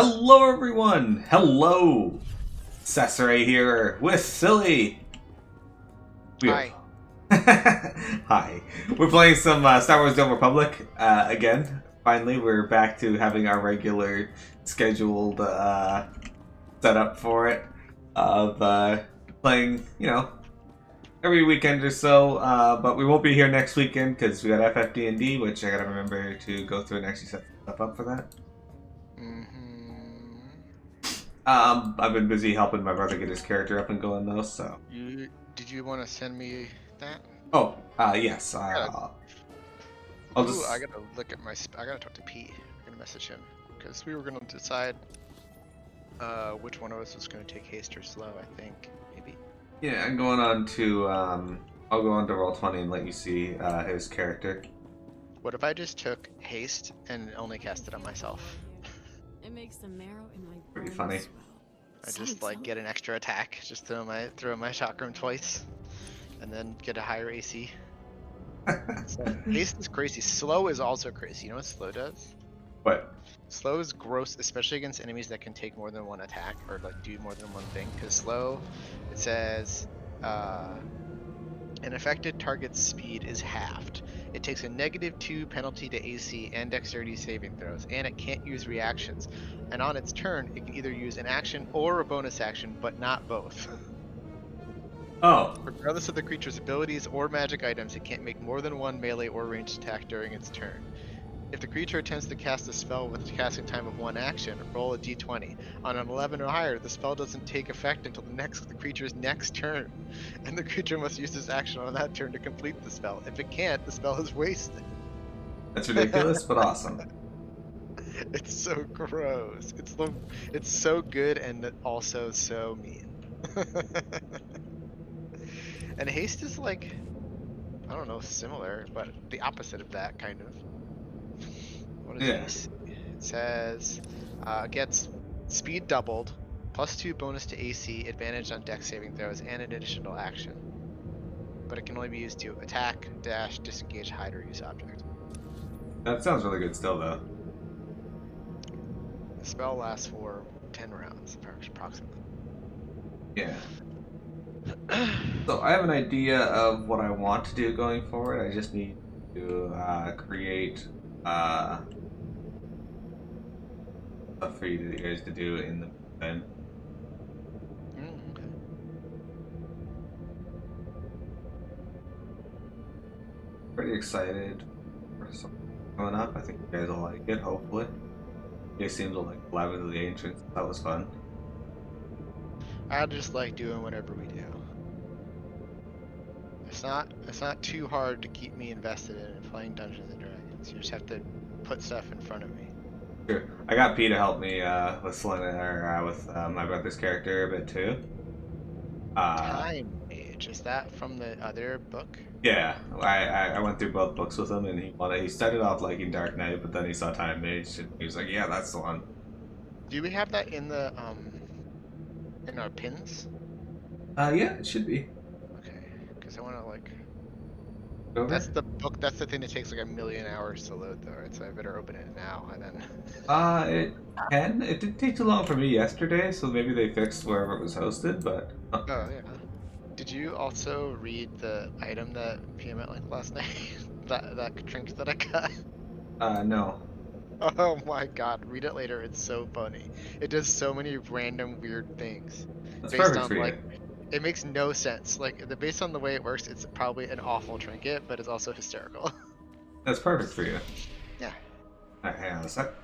Hello everyone! Hello! Cesare here with Silly! We are... Hi. Hi. We're playing some Star Wars The Old Republic again. Finally, we're back to having our regular scheduled setup for it. Of playing, every weekend or so. But we won't be here next weekend because we got FFD&D, which I gotta remember to go through and actually set stuff up for that. I've been busy helping my brother get his character up and going though, so. Did you want to send me that? Oh, yes. I'll just. I gotta look at I gotta talk to Pete. I'm gonna message him because we were gonna decide which one of us was gonna take haste or slow. I think maybe. Yeah, I'm going on to. I'll go on to Roll20 and let you see his character. What if I just took haste and only cast it on myself? It makes the marrow in my Pretty bones funny. swell. I just like get an extra attack, just throw my chakram twice, and then get a higher AC. So, haste is crazy. Slow is also crazy. You know what slow does? What? Slow is gross, especially against enemies that can take more than one attack or like do more than one thing. Because slow, it says an affected target's speed is halved. It takes a -2 penalty to AC and dexterity saving throws, and it can't use reactions. And on its turn, it can either use an action or a bonus action, but not both. Oh. Regardless of the creature's abilities or magic items, it can't make more than one melee or ranged attack during its turn. If the creature attempts to cast a spell with a casting time of one action, roll a d20. On an 11 or higher, the spell doesn't take effect until the creature's next turn, and the creature must use this action on that turn to complete the spell. If it can't, the spell is wasted. That's ridiculous, but awesome. It's so gross. It's so good and also so mean. And haste is like, I don't know, similar, but the opposite of that kind of. What does Yeah. he say? It says gets speed doubled, +2 bonus to AC, advantage on dex saving throws, and an additional action. But it can only be used to attack, dash, disengage, hide, or use object. That sounds really good still, though. The spell lasts for 10 rounds, approximately. Yeah. So I have an idea of what I want to do going forward. I just need to create stuff for you guys to do in the then. Okay. Pretty excited for something coming up. I think you guys will like it, hopefully. You guys seem to like Live with the Ancients. That was fun. I just like doing whatever we do. It's not too hard to keep me invested in playing Dungeons and Dragons. You just have to put stuff in front of me. Sure. I got P to help me with Selena, or with my brother's character a bit too. Time Mage, is that from the other book? Yeah, I went through both books with him, and he started off liking Dark Knight, but then he saw Time Mage, and he was like, "Yeah, that's the one." Do we have that in the in our pins? Yeah, it should be. Okay, because I want to like. Over. That's the book. That's the thing that takes like a million hours to load, though. Right? So I better open it now and then. It can. It didn't take too long for me yesterday, so maybe they fixed wherever it was hosted. But Oh yeah. Did you also read the item that PM at like last night? that trinket that I got. no. Oh my god, read it later. It's so funny. It does so many random weird things That's based perfect on for you. like it makes no sense. Like based on the way it works, it's probably an awful trinket, but it's also hysterical. That's perfect for you. Yeah. Alright, hang on a sec.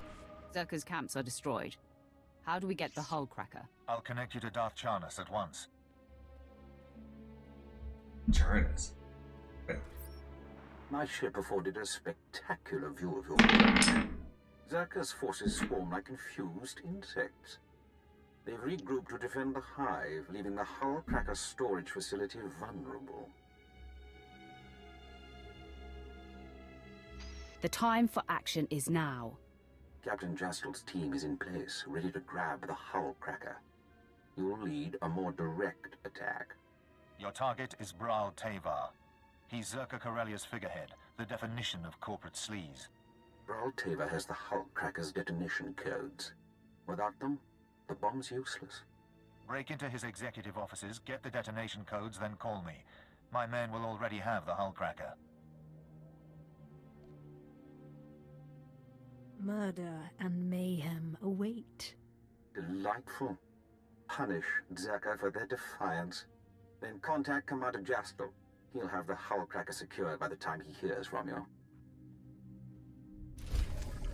Czerka's camps are destroyed. How do we get the hull cracker? I'll connect you to Darth Charnas at once. Charnas. My ship afforded a spectacular view of your planet. Czerka's forces swarm like confused insects. They've regrouped to defend the hive, leaving the hull cracker storage facility vulnerable. The time for action is now. Captain Jastel's team is in place, ready to grab the hull cracker. You'll lead a more direct attack. Your target is Bral Tavar. He's Czerka Corellia's figurehead, the definition of corporate sleaze. Bral Tavar has the hull cracker's detonation codes. Without them, the bomb's useless. Break into his executive offices, get the detonation codes, then call me. My men will already have the hull cracker. Murder and mayhem await. Delightful. Punish Czerka for their defiance. Then contact Commander Jastel. He'll have the hull cracker secured by the time he hears from you.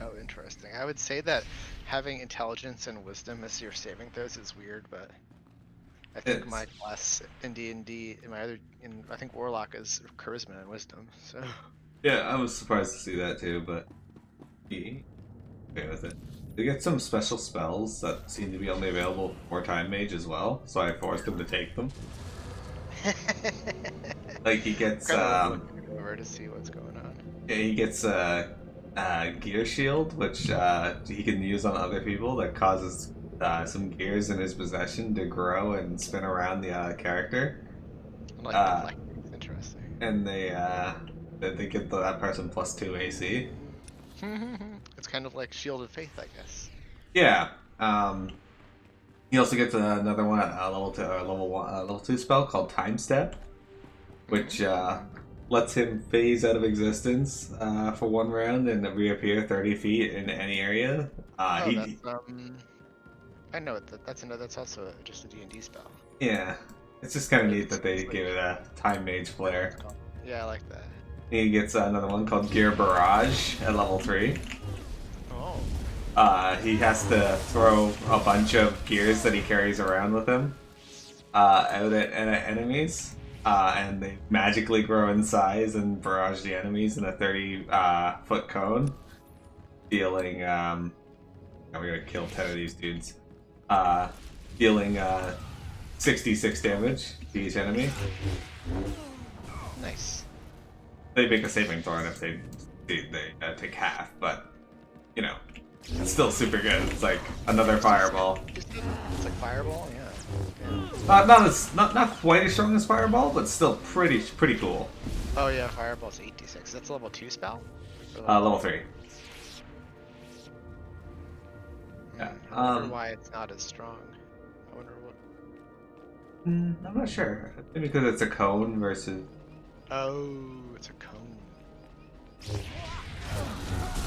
Oh, interesting. I would say that having intelligence and wisdom as your saving throws is weird, but I think my class in D&D, I think Warlock is charisma and wisdom. So Yeah, I was surprised to see that too, but he okay with it. They get some special spells that seem to be only available for Time Mage as well, so I forced him to take them. Like he gets looking over to see what's going on. yeah, he gets gear shield, which he can use on other people that causes some gears in his possession to grow and spin around the character. Like it's interesting. And they give that person +2 AC. It's kind of like Shield of Faith, I guess. Yeah. He also gets another one at level 2 spell called Time Step, which lets him phase out of existence for 1 round and reappear 30 feet in any area. I know that's also just a D&D spell. Yeah, it's just kind of neat that they gave it a Time Mage flair. Yeah, I like that. He gets another one called Gear Barrage at level 3. Oh. He has to throw a bunch of gears that he carries around with him out at enemies, and they magically grow in size and barrage the enemies in a 30-foot cone, dealing. We gotta kill 10 of these dudes. Dealing 66 damage to each enemy. Nice. They make a saving throw, and if they take half, but you know. It's still super good. It's like another fireball. It's like fireball, yeah. Not quite as strong as fireball, but still pretty cool. Oh yeah, fireball's 8d6. That's a level 2 spell? Level 3. Yeah. I wonder why it's not as strong. I wonder what. I'm not sure. Maybe because it's a cone versus. Oh, it's a cone.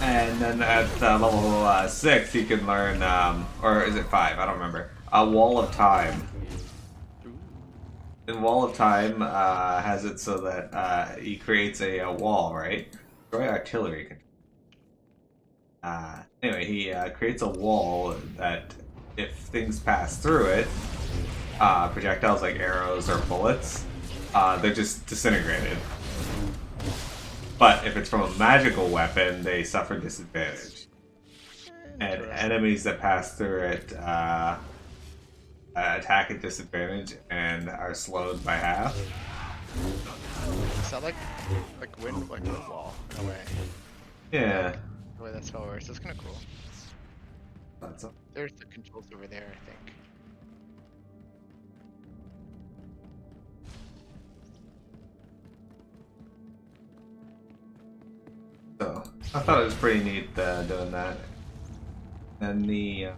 And then at level 6, you can learn, or is it 5? I don't remember. A Wall of Time. And Wall of Time has it so that he creates a wall, right? Destroy artillery. Anyway, he creates a wall that if things pass through it, projectiles like arrows or bullets, they're just disintegrated. But if it's from a magical weapon, they suffer disadvantage. And enemies that pass through it attack at disadvantage and are slowed by half. Is that like wind wall in a way? Yeah. The way that spell works. That's kind of cool. That's a There's the controls over there, I think. So I thought it was pretty neat doing that. And the I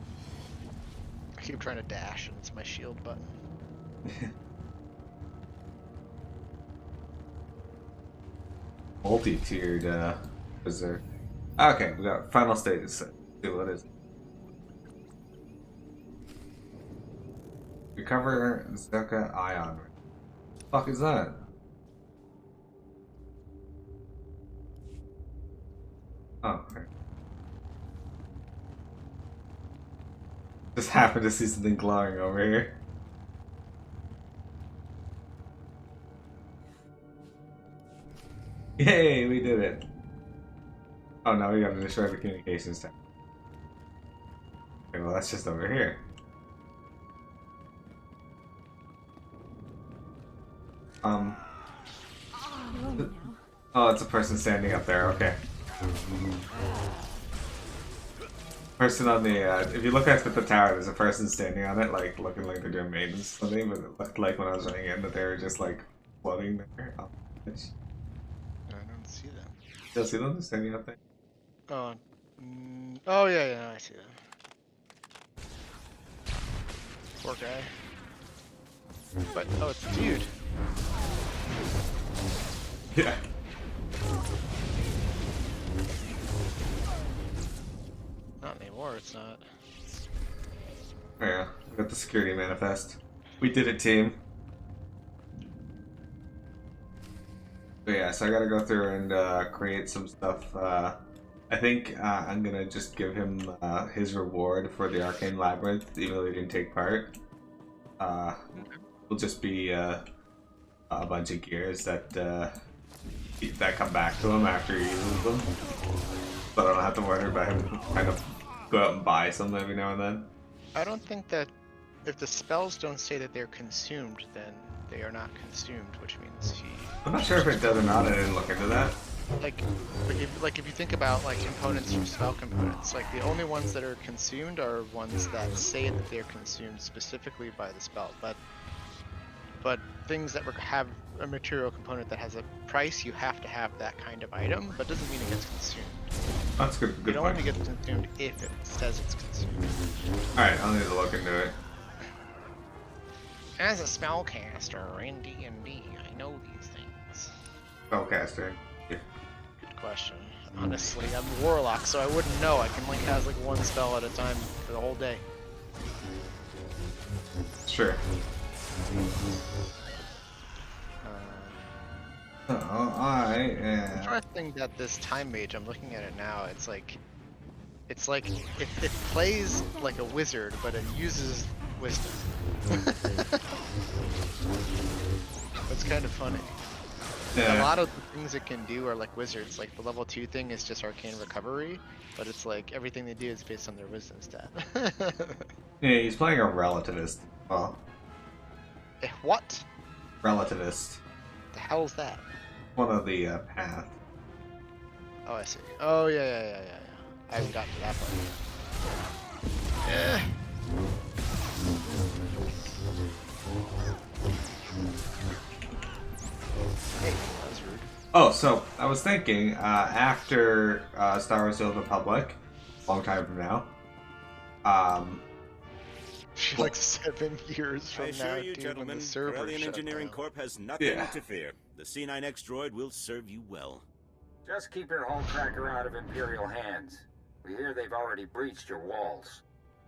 keep trying to dash, and it's my shield button. multi-tiered berserk. Okay, we got final status. Let's see what it is. Recover Czerka ion. What the fuck is that? Oh, okay. Just happened to see something glowing over here. Yay, we did it. Oh, now we gotta destroy the communications tower. Okay, well that's just over here. Oh, it's a person standing up there, okay. Person on the, if you look at the tower, there's a person standing on it, like, looking like they're doing maintenance something, but it looked like when I was running in that they were just, like, floating there. Oh, I don't see them. you don't see them just standing up there? Oh, oh yeah, I see them. Poor guy. But, oh, it's a dude. Yeah. Not anymore, it's not. Yeah, we got the security manifest. We did it, team. But yeah, so I gotta go through and create some stuff. I think I'm gonna just give him his reward for the Arcane Labyrinth, even though he didn't take part. Will just be a bunch of gears that come back to him after he uses them. So I don't have to worry about him kind of go out and buy some every now and then. I don't think that if the spells don't say that they're consumed, then they are not consumed, which means he. I'm not sure if it does or not. I didn't look into that. Like if you think about like components from spell components, like the only ones that are consumed are ones that say that they're consumed specifically by the spell, but things that have a material component that has a price, you have to have that kind of item, but doesn't mean it gets consumed. That's good. Good It point. only gets consumed if it says it's consumed. All right, I'll need to look into it. As a spellcaster in D&D, I know these things. Spellcaster. Good question. Honestly, I'm a warlock, so I wouldn't know. I can like cast like one spell at a time for the whole day. Sure. I am. Interesting that this time mage, I'm looking at it now. It's like it plays like a wizard, but it uses wisdom. It's kind of funny. A Yeah. lot of the things it can do are like wizards. Like the level 2 thing is just arcane recovery, but it's like everything they do is based on their wisdom stat. Yeah, he's playing a relativist. Well, What? relativist. The hell's that? One of the path. Oh, I see. Oh, yeah. I haven't gotten to that part. Eh. Hey, that was rude. Oh, so I was thinking after Star Wars: The Old Republic, a long time from now. Like 7 years from I now, assure you, dude, when gentlemen, the server Corellian shut Engineering down. Corp has nothing Yeah. to fear. The C9X droid will serve you well. Just keep your hull tracker out of Imperial hands. We hear they've already breached your walls.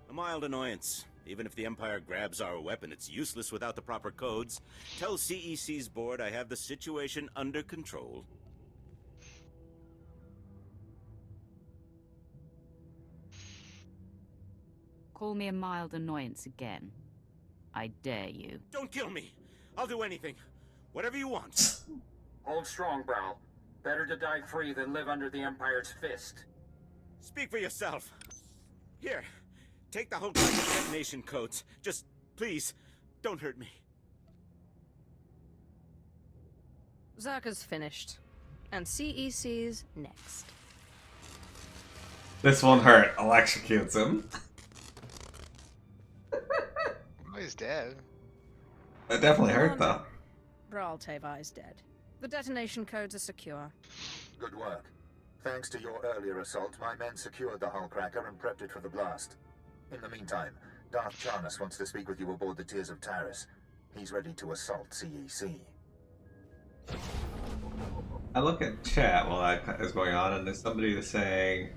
A mild annoyance. Even if the Empire grabs our weapon, it's useless without the proper codes. Tell CEC's board I have the situation under control. Call me a mild annoyance again. I dare you. Don't kill me! I'll do anything. Whatever you want. Hold strong, Browl. Better to die free than live under the Empire's fist. Speak for yourself. Here, take the whole pack of detonation codes. Just, please, don't hurt me. Czerka's finished. And CEC's next. This won't hurt. Electrocutes him. Oh, he's dead. It definitely hurt though. Brawl Teva is dead. The detonation codes are secure. Good work. Thanks to your earlier assault, my men secured the hull cracker and prepped it for the blast. In the meantime, Darth Charnas wants to speak with you aboard the Tears of Taris. He's ready to assault CEC. I look at chat while that is going on, and there's somebody that's saying,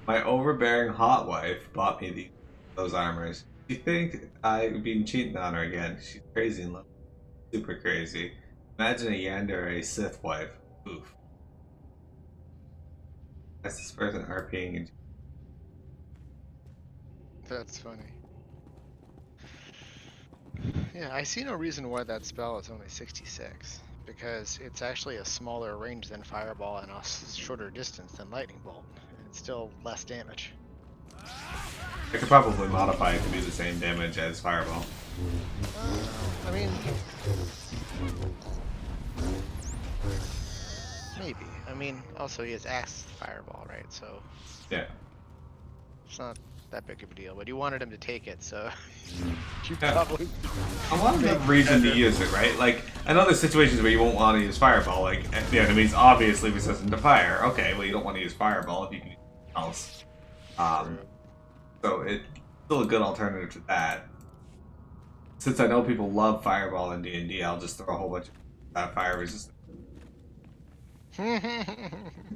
"My overbearing hot wife bought me those armors. Do you think I've been cheating on her again? She's crazy in love, super crazy. Imagine a Yander or a Sith wife. Oof. That's this person RPing and That's funny. Yeah, I see no reason why that spell is only 66. Because it's actually a smaller range than Fireball and a shorter distance than Lightning Bolt. And it's still less damage. I could probably modify it to do the same damage as Fireball. I mean... maybe. I mean, also he has Axe Fireball, right? So... Yeah. it's not that big of a deal. But you wanted him to take it, so... you Yeah. probably... A lot of the reason to use it, right? Like, I know there's situations where you won't want to use Fireball, like, the enemy's obviously resistant to fire. Okay, well, you don't want to use Fireball if you can use something else. So it's still a good alternative to that. since I know people love Fireball in D&D, I'll just throw a whole bunch of fire resistance. Kidding,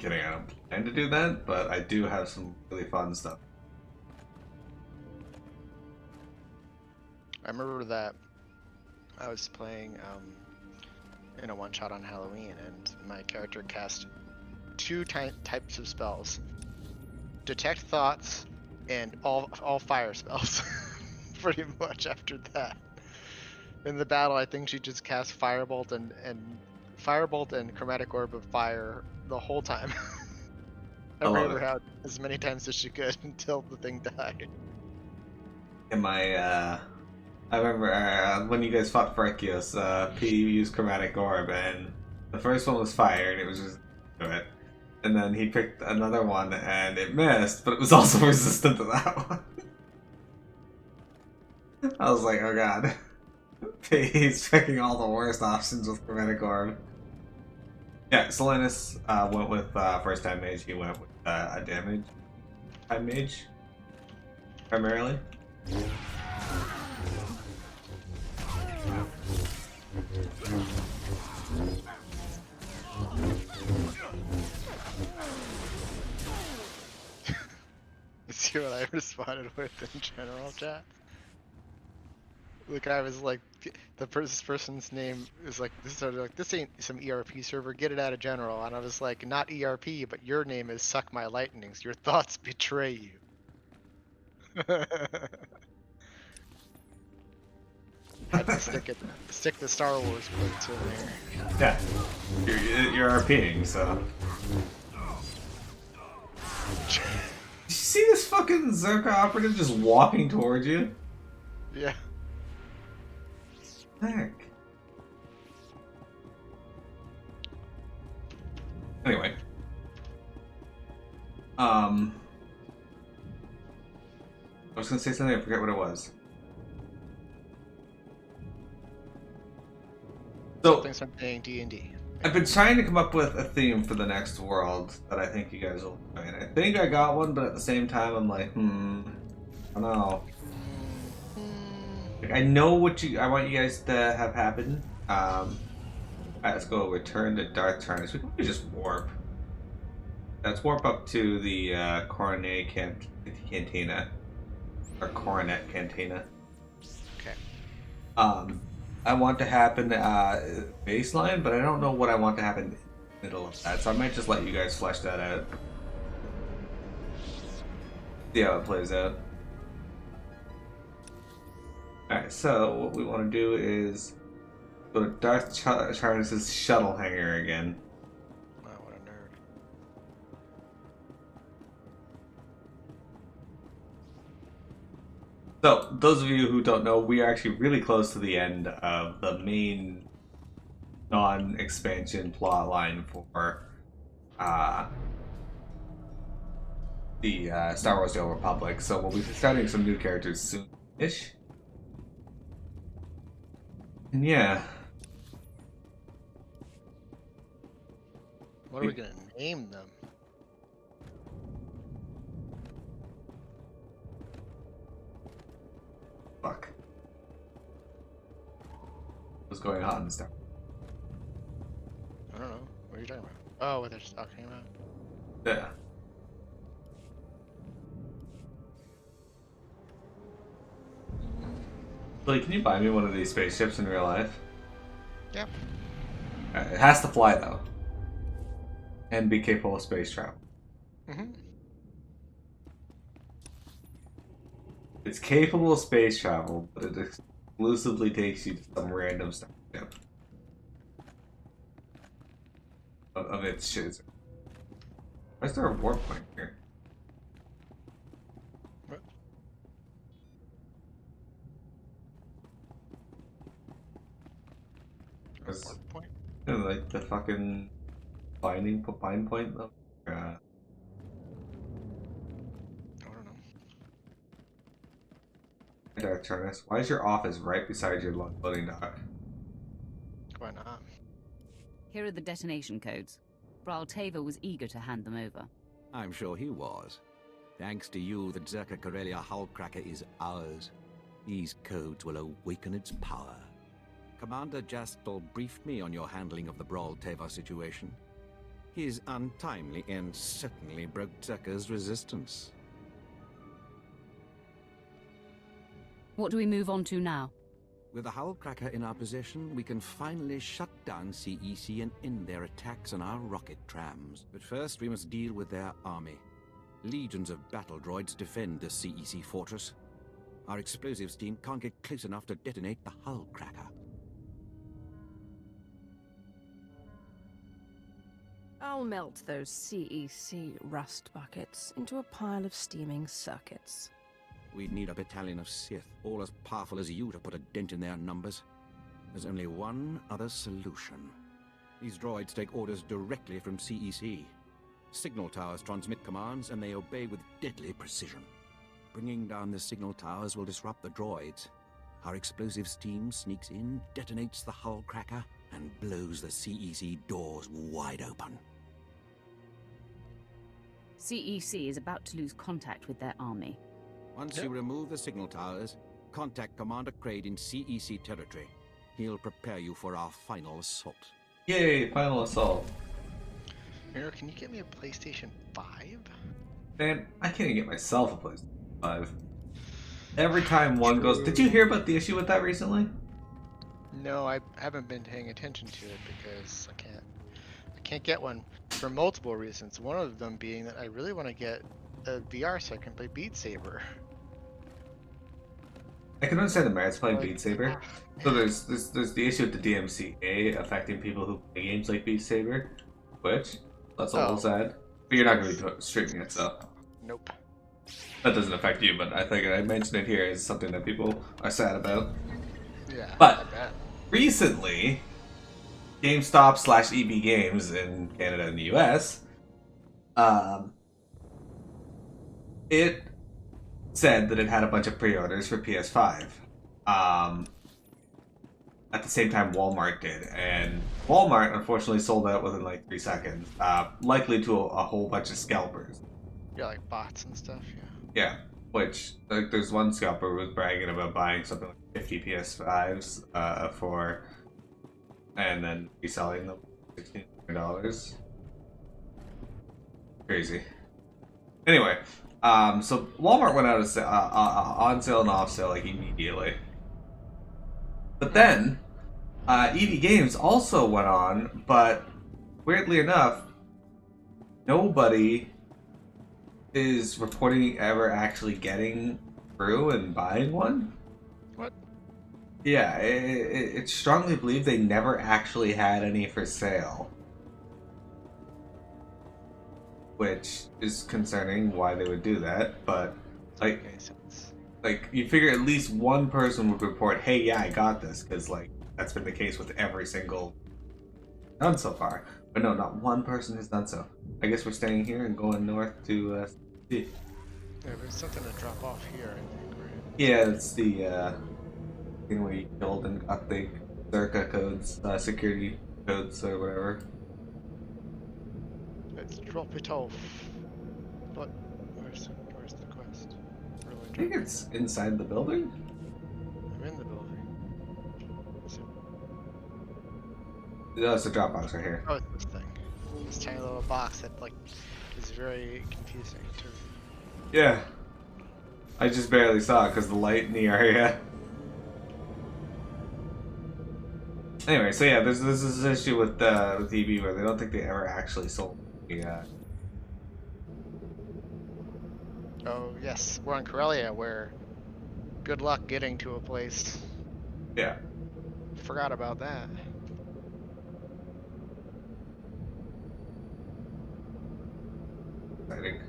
I don't plan to do that, but I do have some really fun stuff. I remember that I was playing in a one-shot on Halloween, and my character cast two types of spells: detect thoughts and all fire spells. Pretty much after that, in the battle, I think she just cast Firebolt and Chromatic Orb of Fire the whole time. I ran her out as many times as she could until the thing died. In my, I remember when you guys fought Farkios, P used Chromatic Orb, and the first one was fire, and it was just it. And then he picked another one, and it missed, but it was also resistant to that one. I was like, oh god. He's picking all the worst options with Chromatic Orb. Yeah, Solanus went with first time mage. He went with a damage time mage, primarily. See what I responded with in general chat? The guy was like, this person's name is like, this ain't some ERP server, get it out of general. And I was like, not ERP, but your name is Suck My Lightnings. Your thoughts betray you. Had to stick the Star Wars quotes in there. Yeah, you're RPing, so. Did you see this fucking Czerka operative just walking towards you? Yeah. Heck. Anyway. I was gonna say something, I forget what it was. So, Something D&D. I've been trying to come up with a theme for the next world that I think you guys will enjoy. And I think I got one, but at the same time I'm like, I don't know. Like, I know what I want you guys to have happen. Alright, let's go return to Darth Charnus. We can just warp. Let's warp up to the Coronet Cantina. Or Coronet Cantina. Okay. I want to happen baseline, but I don't know what I want to happen in the middle of that. So I might just let you guys flesh that out. See how it plays out. Alright, so what we want to do is go to Darth Charnus' shuttle hangar again. Wow, what a nerd. So, those of you who don't know, we are actually really close to the end of the main non-expansion plot line for the Star Wars The Old Republic. So we'll be starting some new characters soon-ish. And yeah. What are we gonna name them? Fuck. What's going on in Star Wars? I don't know. What are you talking about? Oh, what they're just talking about? Yeah. Billy, can you buy me one of these spaceships in real life? Yeah. It has to fly, though. And be capable of space travel. Mm-hmm. It's capable of space travel, but it exclusively takes you to some random starship. Of its shit. Why is there a warp point here? What? Warp point? You know, like the fucking bind point though? I don't know. Darth Charnus, why is your office right beside your loading dock? Why not? Here are the detonation codes. Bral Tava was eager to hand them over. I'm sure he was. Thanks to you, the Czerka Corellia hull cracker is ours. These codes will awaken its power. Commander Jastel briefed me on your handling of the Brawl Teva situation. His untimely end certainly broke Czerka's resistance. What do we move on to now? With the Hullcracker in our possession, we can finally shut down CEC and end their attacks on our rocket trams. But first, we must deal with their army. Legions of battle droids defend the CEC fortress. Our explosives team can't get close enough to detonate the Hullcracker. I'll melt those CEC rust buckets into a pile of steaming circuits. We'd need a battalion of Sith, all as powerful as you, to put a dent in their numbers. There's only one other solution. These droids take orders directly from CEC. Signal towers transmit commands, and they obey with deadly precision. Bringing down the signal towers will disrupt the droids. Our explosives team sneaks in, detonates the Hullcracker, and blows the CEC doors wide open. CEC is about to lose contact with their army. Once you remove the signal towers, contact Commander Kraid in CEC territory. He'll prepare you for our final assault. Yay, final assault. Miro, can you get me a PlayStation 5? Man, I can't even get myself a PlayStation 5. Every time one goes... Did you hear about the issue with that recently? No, I haven't been paying attention to it because I can't get one for multiple reasons. One of them being that I really want to get a VR so I can play Beat Saber. I can understand the merits of playing Beat Saber. So there's the issue with the DMCA affecting people who play games like Beat Saber, which that's a little sad. But you're not going to be streaming it, so nope. That doesn't affect you. But I think I mentioned it here as something that people are sad about. Yeah. But recently, GameStop/EB Games in Canada and the US, it said that it had a bunch of pre-orders for PS5. At the same time Walmart did, and Walmart unfortunately sold out within like 3 seconds, likely to a whole bunch of scalpers. Yeah, like bots and stuff, yeah. Yeah, which, like, there's one scalper who was bragging about buying something like 50 PS5s for, and then reselling them for $1,600. Crazy. Anyway, so Walmart went out of on sale and off sale like immediately. But then, EB Games also went on, but weirdly enough, nobody is reporting ever actually getting through and buying one. What? Yeah, it's strongly believed they never actually had any for sale. Which is concerning why they would do that, but like, you figure at least one person would report, hey, yeah, I got this, because like that's been the case with every single done so far. But no, not one person has done so. I guess we're staying here and going north to see. Yeah, there's something to drop off here, I think, right? Yeah, it's the thing where you killed and got the Czerka codes, security codes or whatever. Let's drop it off. But where's the quest? I think it's inside the building. I'm in the building. No, it's the drop box right here. Oh, it's this thing. This tiny little box that like is very confusing too. Yeah. I just barely saw it because the light in the area. Anyway, so yeah, there's this issue with EB where they don't think they ever actually sold the Oh yes, we're on Corellia where good luck getting to a place. Yeah. Forgot about that. Exciting.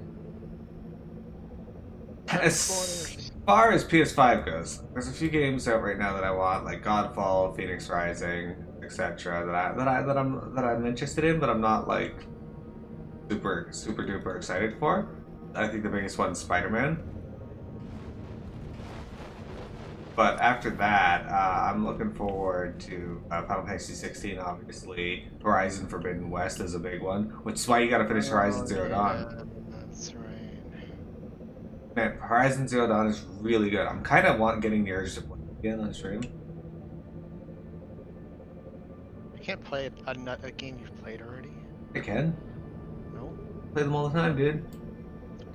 As far as PS5 goes, there's a few games out right now that I want, like Godfall, Phoenix Rising, etc. that I'm interested in, but I'm not like super duper excited for. I think the biggest one's Spider-Man. But after that, I'm looking forward to Final Fantasy 16, obviously. Horizon Forbidden West is a big one, which is why you gotta finish Horizon Zero Dawn. That's right. Man, Horizon Zero Dawn is really good. I'm kind of getting the urge to play it again on stream. You can't play a game you've played already. I can. No. Play them all the time, dude.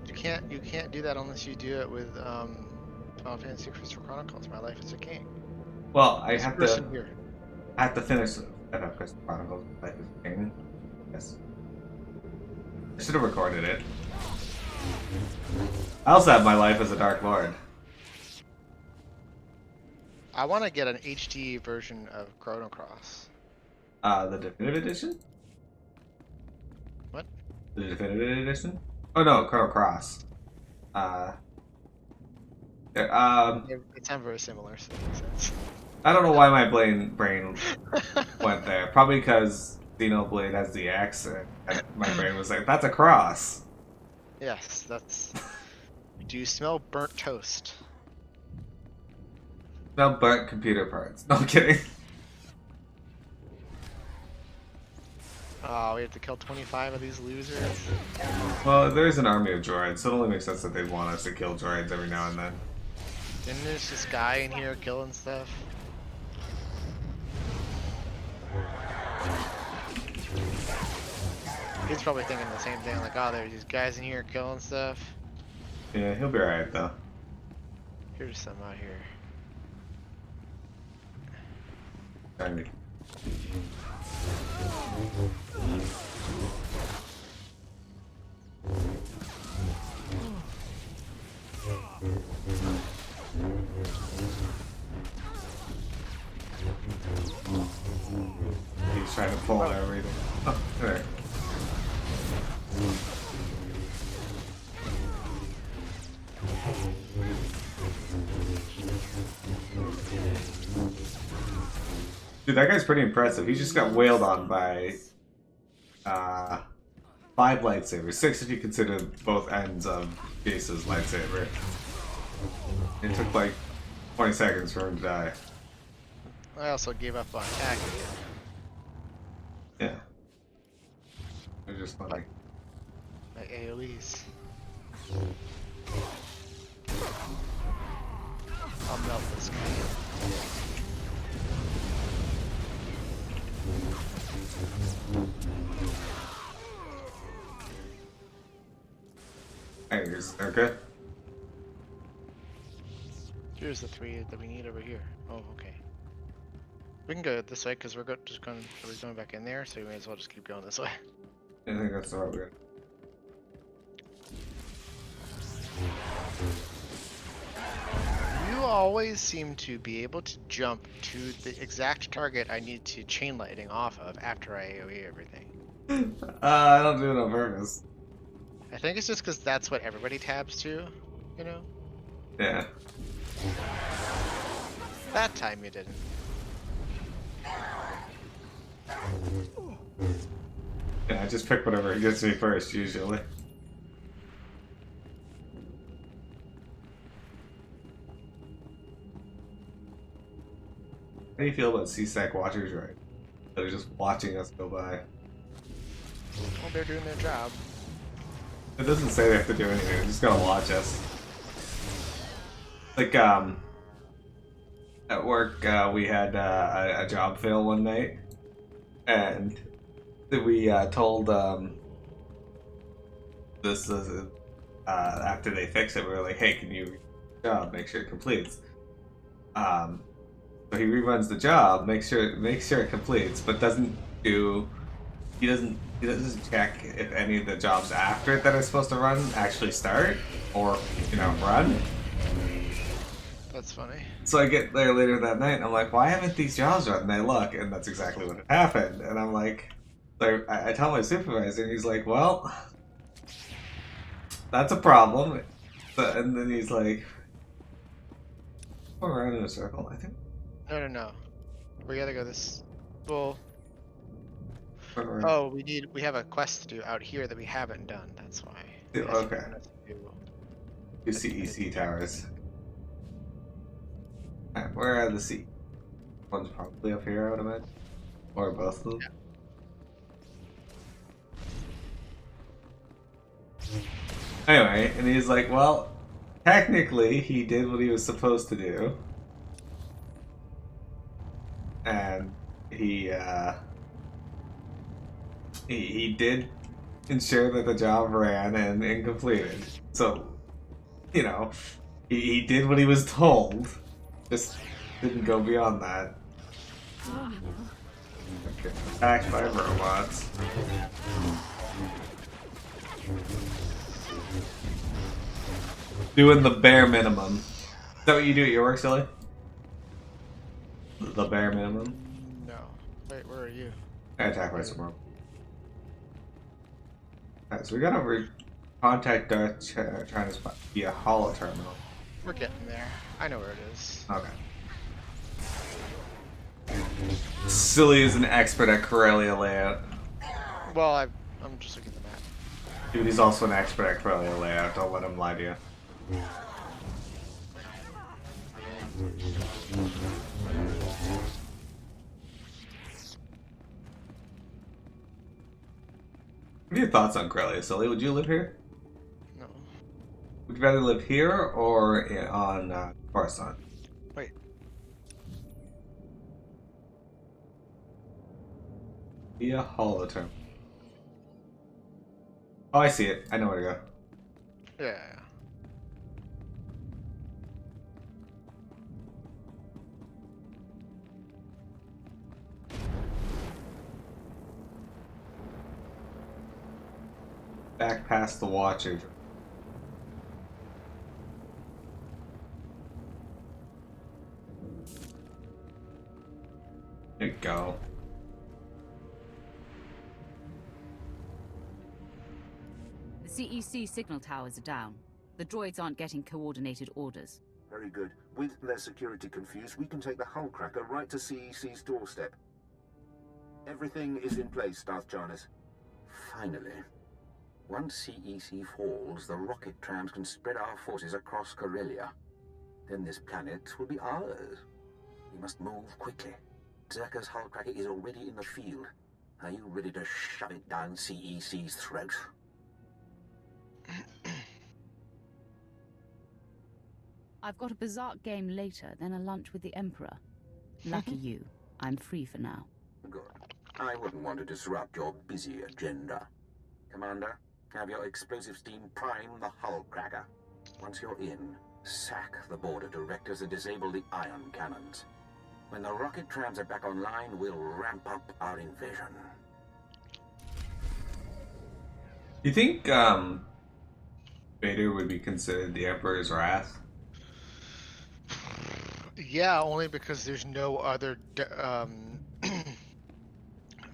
You can't do that unless you do it with Final Fantasy Crystal Chronicles. My Life as a King. Well, I This have person to. here. I have to finish Crystal Chronicles. Life is a King. Yes. I should have recorded it. I also have My Life as a Dark Lord. I want to get an HD version of Chrono Cross. The definitive edition? What? The definitive edition? Oh no, Chrono Cross. They sound very similar, so it makes sense. I don't know why my brain went there. Probably because Xenoblade has the X, and my brain was like, "That's a cross." Yes, that's. Do you smell burnt toast? No burnt computer parts. No, I'm kidding. Oh, we have to kill 25 of these losers. Well, there's an army of droids, so it only makes sense that they'd want us to kill droids every now and then. And there's this guy in here killing stuff. He's probably thinking the same thing, like, oh, there's these guys in here killing stuff. Yeah, he'll be alright though. Here's some out here. Trying to... He's trying to pull everything. Oh, there. Dude, that guy's pretty impressive. He just got wailed on by 5 lightsabers. 6 if you consider both ends of Jace's lightsaber. It took like 20 seconds for him to die. I also gave up on attacking. Yeah. They're just like... My AoEs. I'll melt this guy. Hey, here's Czerka. Here's the 3 that we need over here. Oh, okay. We can go this way because we're going back in there, so we may as well just keep going this way. I think that's the right way. You always seem to be able to jump to the exact target I need to chain lightning off of after I AoE everything. I don't do it on purpose. I think it's just because that's what everybody tabs to, you know? Yeah. That time you didn't. Yeah, I just pick whatever gets me first, usually. How do you feel about CSEC watchers, right? They're just watching us go by. Well, they're doing their job. It doesn't say they have to do anything, they're just gonna watch us. Like, at work, we had a job fail one night, and we told this after they fixed it, we were like, "Hey, can you job make sure it completes?" So he reruns the job, makes sure it completes, but doesn't do. He doesn't check if any of the jobs after it that are supposed to run actually start or run. That's funny. So I get there later that night, and I'm like, "Why haven't these jobs run?" And I look, and that's exactly what had happened. And I'm like, I tell my supervisor, and he's like, "Well, that's a problem." And then he's like, "Go around in a circle." I think. No. We gotta go this. Well. Turn around. Oh, we have a quest to do out here that we haven't done. That's why. Okay. Two CEC towers. Alright, where are the C? One's probably up here, I would imagine. Or both of them. Yeah. Anyway, and he's like, "Well, technically, he did what he was supposed to do. And he did ensure that the job ran and completed. So, you know, he did what he was told. Just didn't go beyond that. Okay, attacked by robots. Doing the bare minimum. Is that what you do at your work, Silly? The bare minimum? No. Wait, where are you? Attack by some robot. Alright, so we gotta contact Dutch trying to spot via holo terminal. We're getting there. I know where it is. Okay. Silly is an expert at Corellia layout. Well, I'm just looking at the map. Dude, he's also an expert at Corellia layout. Don't let him lie to you. What are your thoughts on Corellia, Silly? Would you live here? No. Would you rather live here or on Coruscant? Wait. Via holoterm. Oh, I see it. I know where to go. Yeah. Back past the Watcher. There you go. The CEC signal towers are down. The droids aren't getting coordinated orders. Very good. With their security confused, we can take the hull cracker right to CEC's doorstep. Everything is in place, Darth Jarnus. Finally. Once CEC falls, the rocket trams can spread our forces across Corellia. Then this planet will be ours. We must move quickly. Czerka's hull cracker is already in the field. Are you ready to shove it down CEC's throat? I've got a Berserk game later, then a lunch with the Emperor. Lucky you. I'm free for now. Good. I wouldn't want to disrupt your busy agenda. Commander, have your explosives team prime the hull cracker. Once you're in, sack the border directors and disable the ion cannons. When the rocket trams are back online, we'll ramp up our invasion. You think Vader would be considered the Emperor's Wrath? Yeah, only because there's no other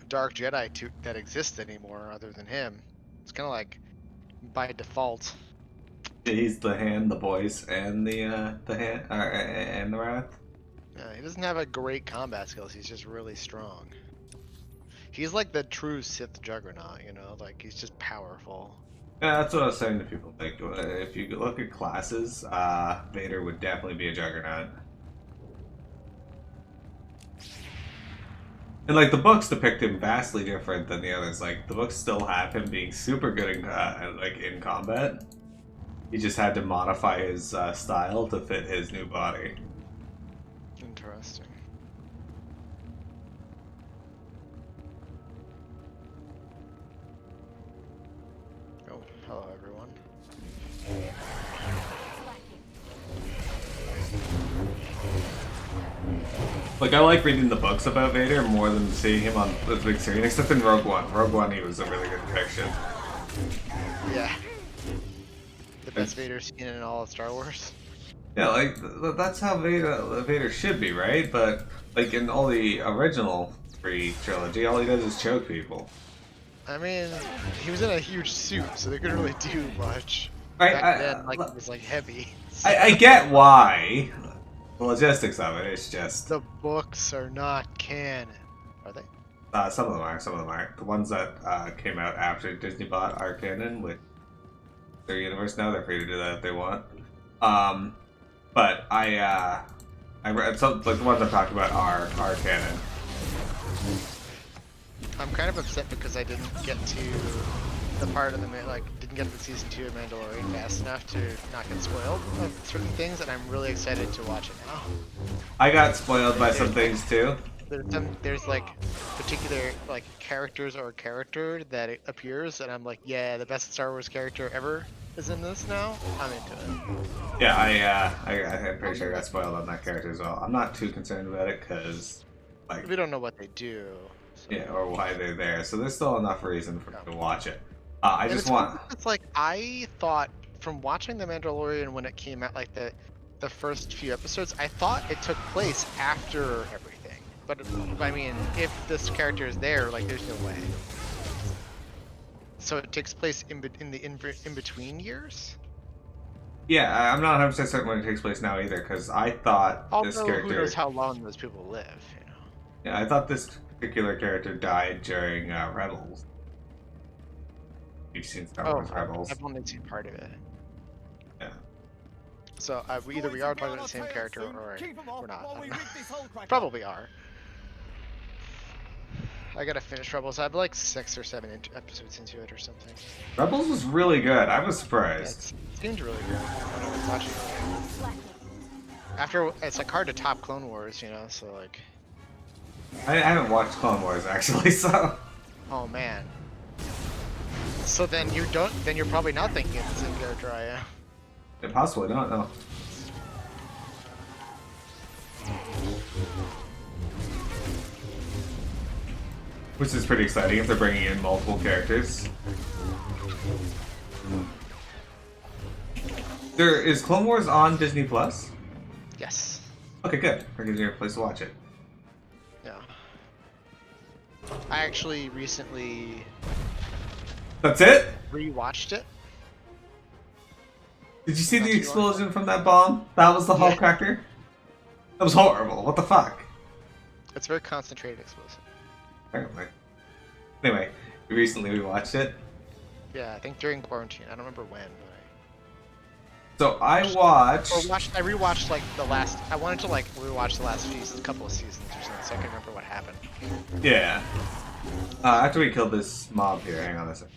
Dark Jedi that exists anymore other than him. It's kind of like by default. He's the hand, the voice, and the hand, and the wrath. Yeah, he doesn't have a great combat skills. He's just really strong. He's like the true Sith Juggernaut, you know, like he's just powerful. Yeah, that's what I was saying to people. Like, if you look at classes, Vader would definitely be a Juggernaut. And like the books depict him vastly different than the others. Like the books still have him being super good in in combat. He just had to modify his style to fit his new body. Interesting. Oh, hello everyone. Like, I like reading the books about Vader more than seeing him on the big screen, except in Rogue One. Rogue One, he was a really good depiction. Yeah. The best Vader scene in all of Star Wars. Yeah, like, that's how Vader should be, right? But, like, in all the original 3 trilogy, all he does is choke people. I mean, he was in a huge suit, so they couldn't really do much. Right, Back then, like, it was, like, heavy. I get why. The logistics of it, it's just... The books are not canon. Are they? Some of them are, some of them aren't. The ones that came out after Disney bought are canon with their universe now. They're free to do that if they want. But I read some, like the ones I'm talking about are canon. I'm kind of upset because I didn't get to the part of the didn't get to season 2 of Mandalorian fast enough to not get spoiled of certain things, and I'm really excited to watch it now. I got spoiled by some things too. There's like particular like characters or character that it appears, and I'm like, yeah, the best Star Wars character ever is in this now. I'm into it. Yeah, I'm pretty sure I got spoiled on that character as well. I'm not too concerned about it because, like, We don't know what they do. So. yeah, or why they're there. So there's still enough reason for me to watch it. It's like I thought from watching The Mandalorian when it came out, like the first few episodes, I thought it took place after everything. But I mean, if this character is there, like, there's no way. So it takes place in between years. Yeah, I'm not 100% certain when it takes place now either, because I thought this character. Who knows how long those people live? You know. Yeah, I thought this particular character died during Rebels. You've seen Star Wars Rebels. I've only seen part of it. Yeah. So we are talking about the same character, or we're not. Probably are. I gotta finish Rebels. I have like 6 or 7 episodes into it or something. Rebels was really good. I was surprised. Yeah, it seemed really good when I was watching it. After, it's like hard to top Clone Wars, you know. So like. I haven't watched Clone Wars actually, so. Oh man. So then you don't. Then you're probably not thinking of the same character I am. Yeah, possibly not. No. Which is pretty exciting if they're bringing in multiple characters. Is Clone Wars on Disney Plus? Yes. Okay, good. We're gonna get a place to watch it. Yeah. I actually recently. That's it? Rewatched it. Did you see the explosion from that bomb? That was the hull cracker? That was horrible. What the fuck? It's a very concentrated explosive. Apparently. Anyway, recently we watched it. Yeah, I think during quarantine. I don't remember when, but So I watched. I rewatched like the last. I wanted to like rewatch the last couple of seasons or something, so I can remember what happened. Yeah. After we killed this mob here, hang on a second.